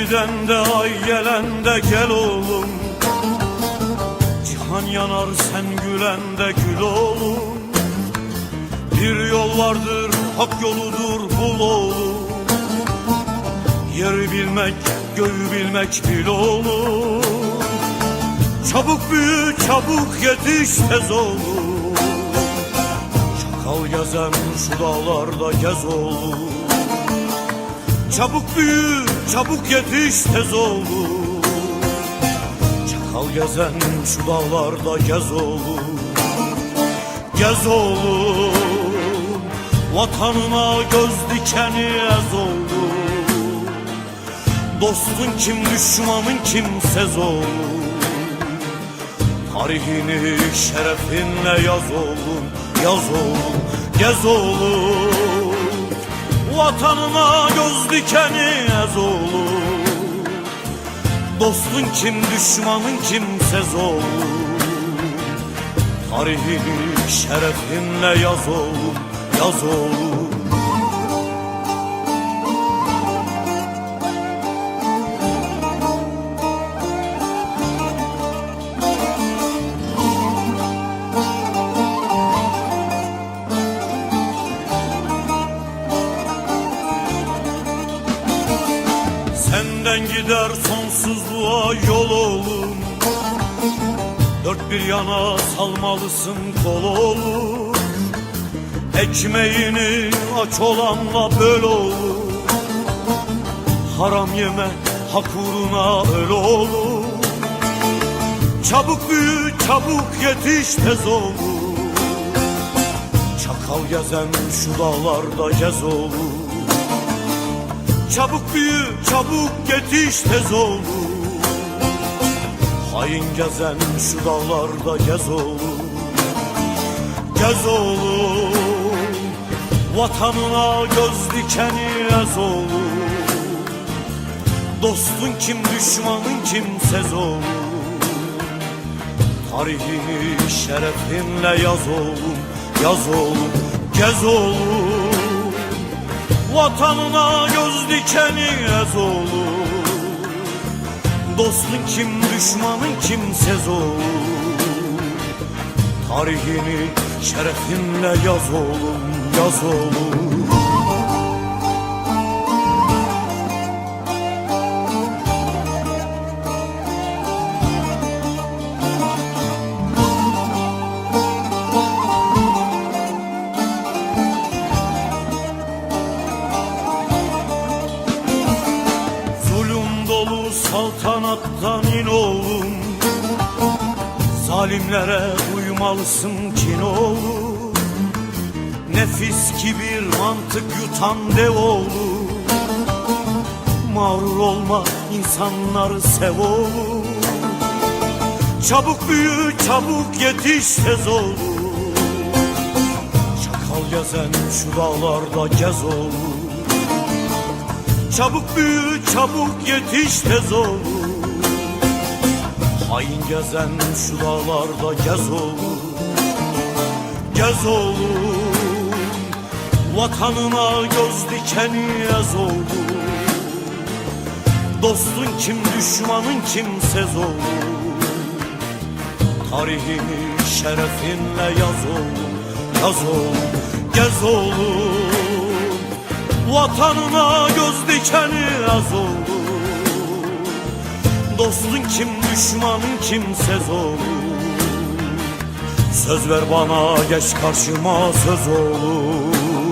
giden de ay gelen de gel oğlum. Cihan yanar sen gülen de gül oğlum. Bir yol vardır hak yoludur bul oğlum. Yeri bilmek göğü bilmek bil oğlum. Çabuk büyü çabuk yetiş tez oğlum. Çakal gezen şu dağlarda gez oğlum. Çabuk büyü çabuk yetiş tez oğlum. Çakal gezen şu dağlarda gez oğlum. Gez oğlum. Vatanına göz dikeni ez oğlum. Dostun kim düşmanın kimsez oğlum. Tarihini şerefinle yaz oğlum. Yaz oğlum. Gez oğlum. Vatanına göz dikeni ez oğlum. Dostun kim düşmanın kimsez oğlum. Tarihini şerefinle yaz oğlum. Yaz oğlum. Senden gider sonsuzluğa yol oğlum. Dört bir yana salmalısın kol oğlum. Ekmeğini aç olanla böl oğlum. Haram yeme hak uğruna öl oğlum. Çabuk büyü çabuk yetiş tez oğlum. Çakal gezen şu dağlarda gez oğlum. Çabuk büyü çabuk yetiş tez oğlum. Hain gezen şu dağlarda gez oğlum. Gez oğlum. Vatanına göz dikeni ez oğlum. Dostun kim düşmanın kimsez oğlum. Tarihini şerefinle yaz oğlum. Yaz oğlum. Gez oğlum. Vatanına göz dikeni ez oğlum. Dostun kim düşmanın kimsez oğlum. Tarihini şerefinle yaz oğlum. Yaz oğlum. Saltanattan in oğlum. Zalimlere uymalısın kin oğlum. Nefis kibir mantık yutan dev oğlum. Mağrur olma insanları sev oğlum. Çabuk büyü çabuk yetiş tez oğlum. Çakal gezen şu dağlarda gez oğlum. Çabuk büyü çabuk yetiş tez oğlum. Hain gezen şu dağlarda gez oğlum. Gez oğlum. Vatanına göz dikeni ez oğlum. Dostun kim düşmanın kimsez oğlum. Tarihini şerefinle yaz oğlum. Yaz oğlum. Gez oğlum. Vatanına göz dikeni az oğlum. Dostun kim düşmanın kimsez oğlum. Söz ver bana geç karşıma söz oğlum.